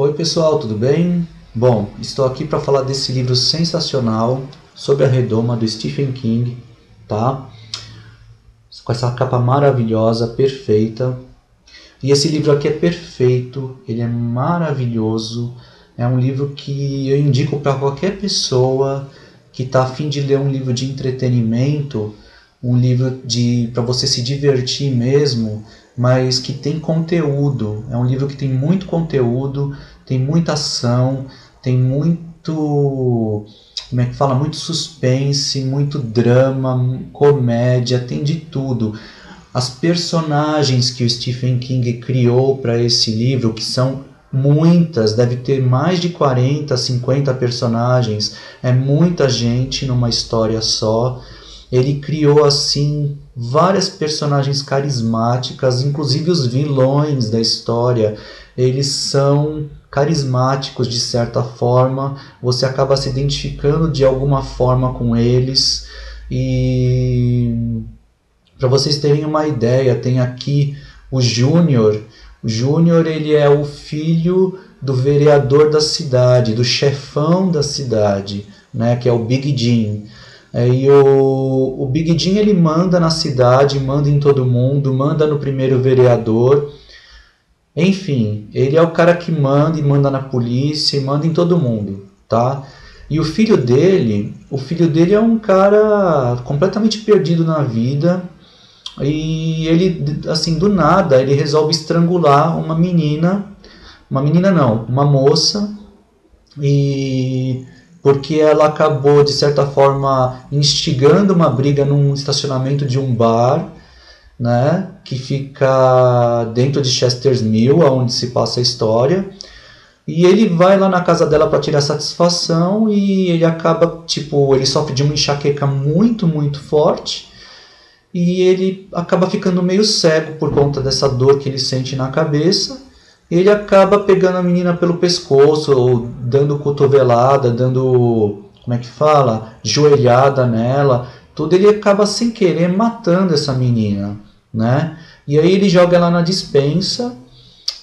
Oi pessoal, tudo bem? Bom, estou aqui para falar desse livro sensacional sobre a redoma do Stephen King, tá? Com essa capa maravilhosa, perfeita. E esse livro aqui é perfeito, ele é maravilhoso. É um livro que eu indico para qualquer pessoa que está a fim de ler um livro de entretenimento, um livro para você se divertir mesmo, mas que tem conteúdo. É um livro que tem muito conteúdo, tem muita ação, tem muito, como é que fala, muito suspense, muito drama, comédia, tem de tudo. As personagens que o Stephen King criou para esse livro, que são muitas, deve ter mais de 40, 50 personagens, é muita gente numa história só. Ele criou assim várias personagens carismáticas, inclusive os vilões da história, eles são carismáticos de certa forma, você acaba se identificando de alguma forma com eles. E para vocês terem uma ideia, tem aqui o Júnior. O Júnior, ele é o filho do vereador da cidade, do chefão da cidade, né, que é o Big Jim. E o Big Jim, ele manda na cidade, manda em todo mundo, manda no primeiro vereador. Enfim, ele é o cara que manda e manda na polícia e manda em todo mundo, tá? E o filho dele é um cara completamente perdido na vida. E ele, assim, do nada, ele resolve estrangular uma moça, e porque ela acabou, de certa forma, instigando uma briga num estacionamento de um bar, né, que fica dentro de Chester's Mill, onde se passa a história. E ele vai lá na casa dela para tirar satisfação e ele acaba, ele sofre de uma enxaqueca muito, muito forte. E ele acaba ficando meio cego por conta dessa dor que ele sente na cabeça. Ele acaba pegando a menina pelo pescoço, ou dando cotovelada, dando, como é que fala, joelhada nela, tudo. Ele acaba sem querer matando essa menina, né? E aí ele joga ela na despensa,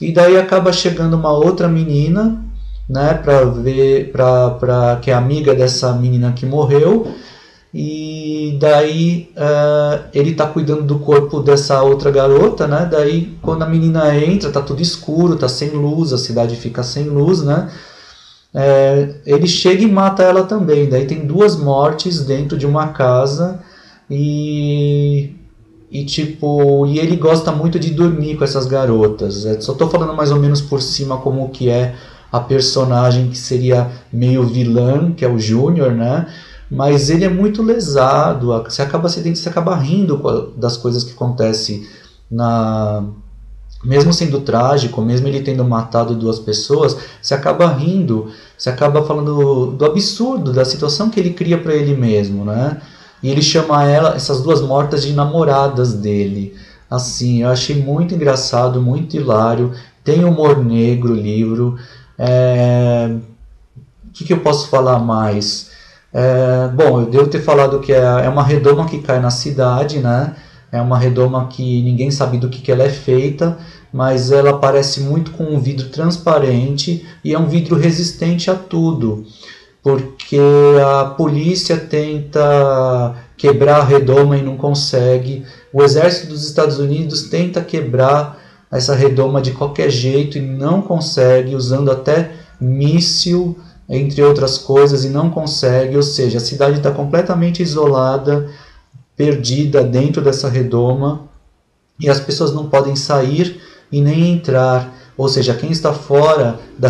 e daí acaba chegando uma outra menina, né, para que é amiga dessa menina que morreu. E daí ele tá cuidando do corpo dessa outra garota, né? Daí quando a menina entra, tá tudo escuro, tá sem luz, a cidade fica sem luz, né? Ele chega e mata ela também. Daí tem duas mortes dentro de uma casa e ele gosta muito de dormir com essas garotas. Só tô falando mais ou menos por cima como que é a personagem que seria meio vilã, que é o Júnior, né? Mas ele é muito lesado, você acaba rindo das coisas que acontecem, mesmo sendo trágico, mesmo ele tendo matado duas pessoas, você acaba rindo, você acaba falando do absurdo, da situação que ele cria para ele mesmo, né? E ele chama essas duas mortas, de namoradas dele. Assim, eu achei muito engraçado, muito hilário, tem humor negro o livro. O que eu posso falar mais? Bom, eu devo ter falado que é uma redoma que cai na cidade, né? É uma redoma que ninguém sabe do que ela é feita, mas ela parece muito com um vidro transparente e é um vidro resistente a tudo, porque a polícia tenta quebrar a redoma e não consegue, o exército dos Estados Unidos tenta quebrar essa redoma de qualquer jeito e não consegue, usando até míssil, entre outras coisas, e não consegue. Ou seja, a cidade está completamente isolada, perdida dentro dessa redoma, e as pessoas não podem sair e nem entrar. Ou seja, quem está fora da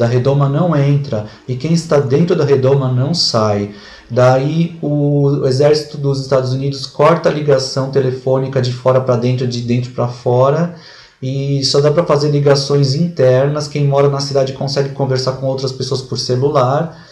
redoma não entra, e quem está dentro da redoma não sai. Daí o exército dos Estados Unidos corta a ligação telefônica de fora para dentro, de dentro para fora, e só dá para fazer ligações internas. Quem mora na cidade consegue conversar com outras pessoas por celular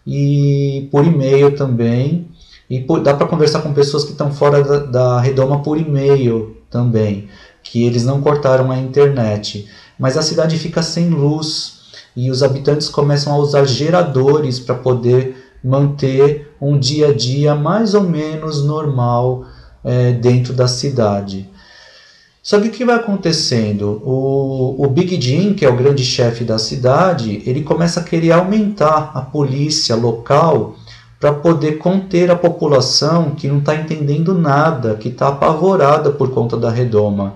e por e-mail também. E dá para conversar com pessoas que estão fora da redoma por e-mail também, que eles não cortaram a internet. Mas a cidade fica sem luz e os habitantes começam a usar geradores para poder manter um dia a dia mais ou menos normal dentro da cidade. Só que o que vai acontecendo? O Big Jim, que é o grande chefe da cidade, ele começa a querer aumentar a polícia local para poder conter a população que não está entendendo nada, que está apavorada por conta da redoma.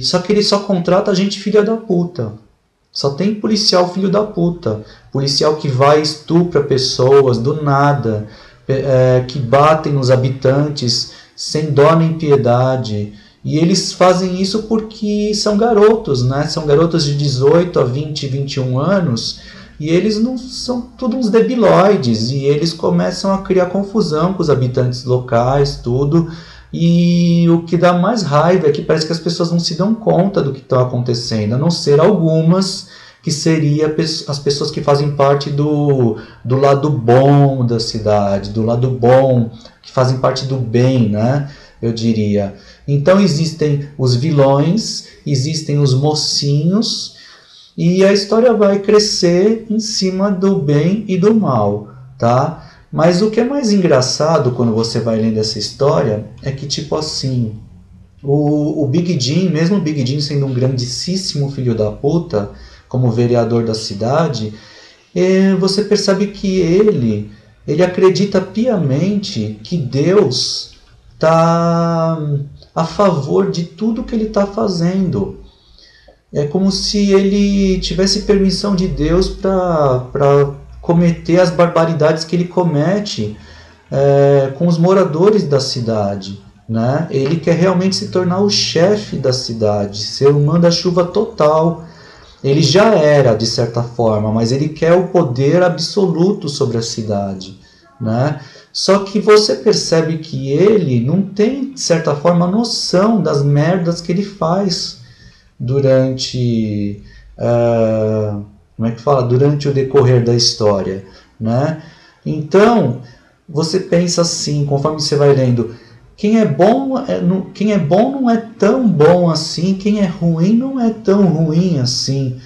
Só que ele só contrata gente filha da puta. Só tem policial filho da puta. Policial que vai e estupra pessoas do nada, que batem nos habitantes sem dó nem piedade. E eles fazem isso porque são garotos, né? São garotos de 18 a 20, 21 anos, e eles não são todos uns debilóides, e eles começam a criar confusão com os habitantes locais, tudo. E o que dá mais raiva é que parece que as pessoas não se dão conta do que está acontecendo, a não ser algumas, que seria as pessoas que fazem parte do lado bom da cidade, do lado bom, que fazem parte do bem, né? Eu diria. Então existem os vilões, existem os mocinhos, e a história vai crescer em cima do bem e do mal, tá? Mas o que é mais engraçado quando você vai lendo essa história é que, tipo assim, o Big Jim, mesmo o Big Jim sendo um grandíssimo filho da puta, como vereador da cidade, você percebe que ele acredita piamente que Deus está a favor de tudo que ele está fazendo. É como se ele tivesse permissão de Deus para cometer as barbaridades que ele comete com os moradores da cidade, né? Ele quer realmente se tornar o chefe da cidade, ser o manda-chuva total. Ele já era, de certa forma, mas ele quer o poder absoluto sobre a cidade, né? Só que você percebe que ele não tem, de certa forma, noção das merdas que ele faz durante, durante o decorrer da história, né? Então, você pensa assim, conforme você vai lendo, quem é bom não é tão bom assim, quem é ruim não é tão ruim assim.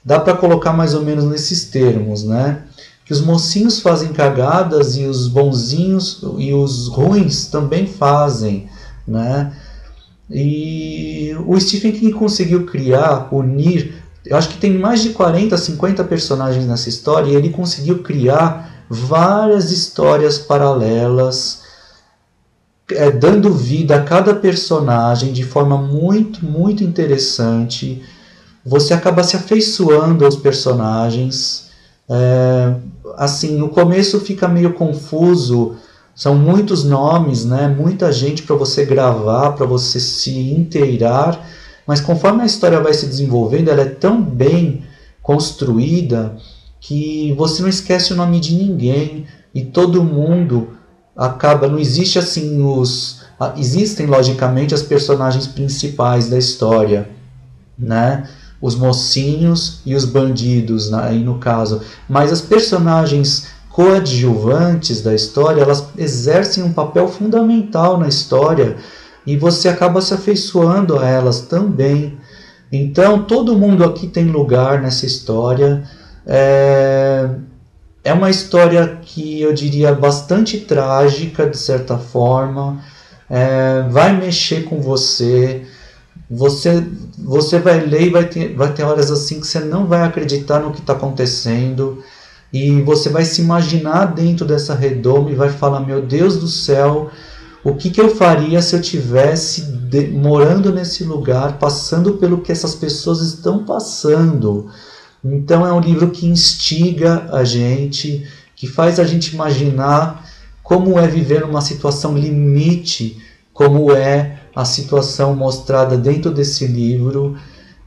Dá para colocar mais ou menos nesses termos, né? Que os mocinhos fazem cagadas e os bonzinhos e os ruins também fazem, né? E o Stephen King conseguiu unir, eu acho que tem mais de 40, 50 personagens nessa história, e ele conseguiu criar várias histórias paralelas, dando vida a cada personagem de forma muito, muito interessante. Você acaba se afeiçoando aos personagens. Assim, no começo fica meio confuso, são muitos nomes, né? Muita gente para você gravar, para você se inteirar, mas conforme a história vai se desenvolvendo, ela é tão bem construída que você não esquece o nome de ninguém, e todo mundo acaba, não existe assim existem logicamente as personagens principais da história, né? Os mocinhos e os bandidos, aí no caso, mas as personagens coadjuvantes da história, elas exercem um papel fundamental na história, e você acaba se afeiçoando a elas também. Então todo mundo aqui tem lugar nessa história. É uma história que eu diria bastante trágica, de certa forma. Vai mexer com você. Você vai ler e vai ter horas assim que você não vai acreditar no que está acontecendo, e você vai se imaginar dentro dessa redoma e vai falar, meu Deus do céu, o que eu faria se eu estivesse morando nesse lugar, passando pelo que essas pessoas estão passando. Então é um livro que instiga a gente, que faz a gente imaginar como é viver numa situação limite, como é a situação mostrada dentro desse livro,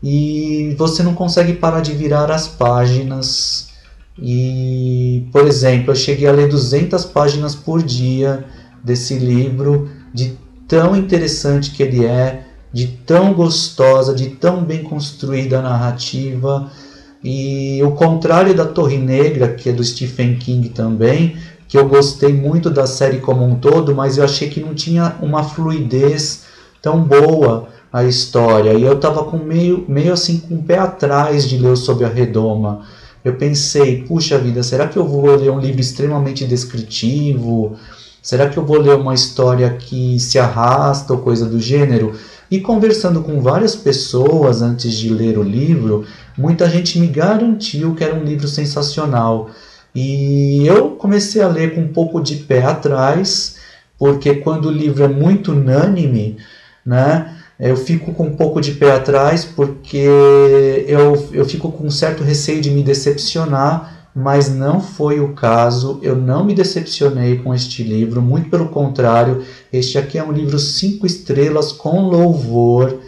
e você não consegue parar de virar as páginas. E, por exemplo, eu cheguei a ler 200 páginas por dia desse livro, de tão interessante que ele é, de tão gostosa, de tão bem construída a narrativa. E o contrário da Torre Negra, que é do Stephen King também, que eu gostei muito da série como um todo, mas eu achei que não tinha uma fluidez tão boa a história, e eu estava meio assim com o pé atrás de ler Sob a Redoma. Eu pensei, puxa vida, será que eu vou ler um livro extremamente descritivo? Será que eu vou ler uma história que se arrasta ou coisa do gênero? E conversando com várias pessoas antes de ler o livro, muita gente me garantiu que era um livro sensacional. E eu comecei a ler com um pouco de pé atrás, porque quando o livro é muito unânime, né, eu fico com um pouco de pé atrás, porque eu fico com um certo receio de me decepcionar, mas não foi o caso. Eu não me decepcionei com este livro, muito pelo contrário, este aqui é um livro 5 estrelas com louvor.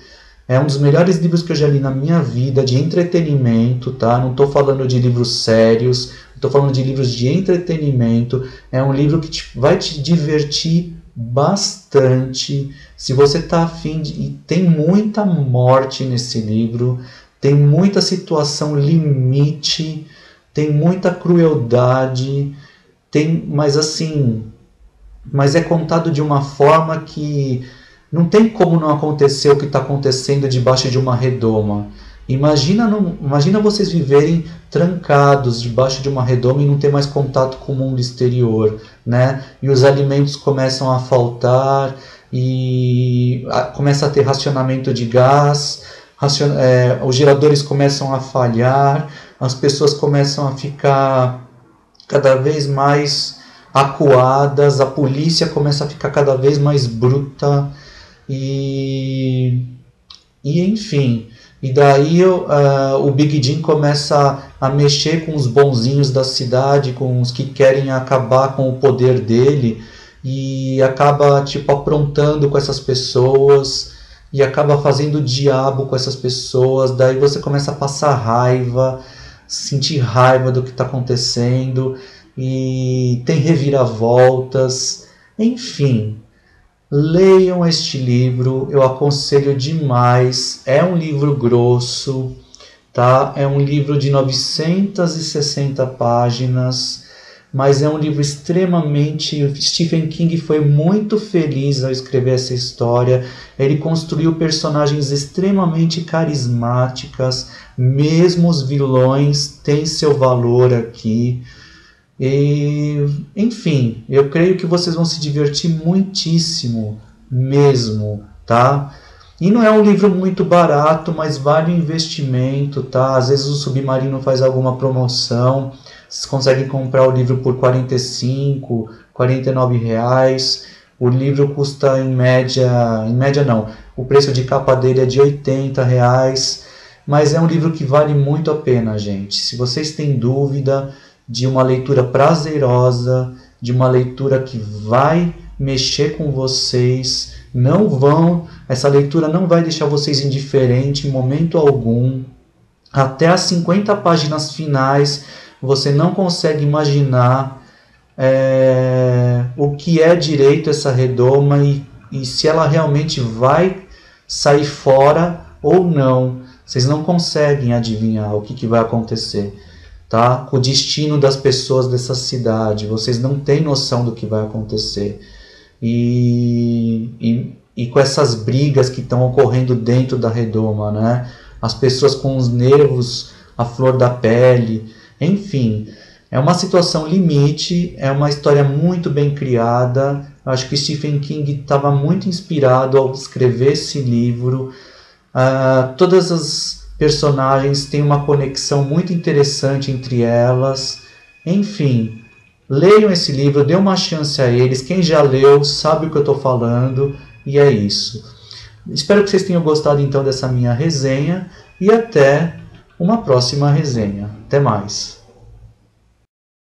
É um dos melhores livros que eu já li na minha vida, de entretenimento, tá? Não estou falando de livros sérios, estou falando de livros de entretenimento. É um livro que vai te divertir bastante. Se você está afim de... E tem muita morte nesse livro, tem muita situação limite, tem muita crueldade, mas assim, mas é contado de uma forma que não tem como não acontecer o que está acontecendo debaixo de uma redoma. Imagina vocês viverem trancados debaixo de uma redoma e não ter mais contato com o mundo exterior, né? E os alimentos começam a faltar, e começa a ter racionamento de gás, os geradores começam a falhar, as pessoas começam a ficar cada vez mais acuadas, a polícia começa a ficar cada vez mais bruta, e enfim, e daí o Big Jim começa a mexer com os bonzinhos da cidade, com os que querem acabar com o poder dele, e acaba aprontando com essas pessoas, e acaba fazendo o diabo com essas pessoas. Daí você começa a passar raiva, sentir raiva do que está acontecendo, e tem reviravoltas. Enfim, leiam este livro, eu aconselho demais. É um livro grosso, tá? É um livro de 960 páginas, mas é um livro extremamente... Stephen King foi muito feliz ao escrever essa história. Ele construiu personagens extremamente carismáticas, mesmo os vilões têm seu valor aqui. E, enfim, eu creio que vocês vão se divertir muitíssimo mesmo, tá? E não é um livro muito barato, mas vale o investimento, tá? Às vezes o Submarino faz alguma promoção, vocês conseguem comprar o livro por R$45, R$49. O livro custa em média não, o preço de capa dele é de R$80, mas é um livro que vale muito a pena, gente. Se vocês têm dúvida de uma leitura prazerosa, de uma leitura que vai mexer com vocês, essa leitura não vai deixar vocês indiferentes em momento algum. Até as 50 páginas finais, você não consegue imaginar o que é direito essa redoma, e se ela realmente vai sair fora ou não. Vocês não conseguem adivinhar o que vai acontecer, tá? Com o destino das pessoas dessa cidade, vocês não têm noção do que vai acontecer. E com essas brigas que estão ocorrendo dentro da redoma, né? As pessoas com os nervos à flor da pele, enfim, é uma situação limite, é uma história muito bem criada. Eu acho que Stephen King estava muito inspirado ao escrever esse livro. Todas as personagens têm uma conexão muito interessante entre elas. Enfim, leiam esse livro, dê uma chance a eles. Quem já leu sabe o que eu estou falando, e é isso. Espero que vocês tenham gostado então dessa minha resenha, e até uma próxima resenha. Até mais.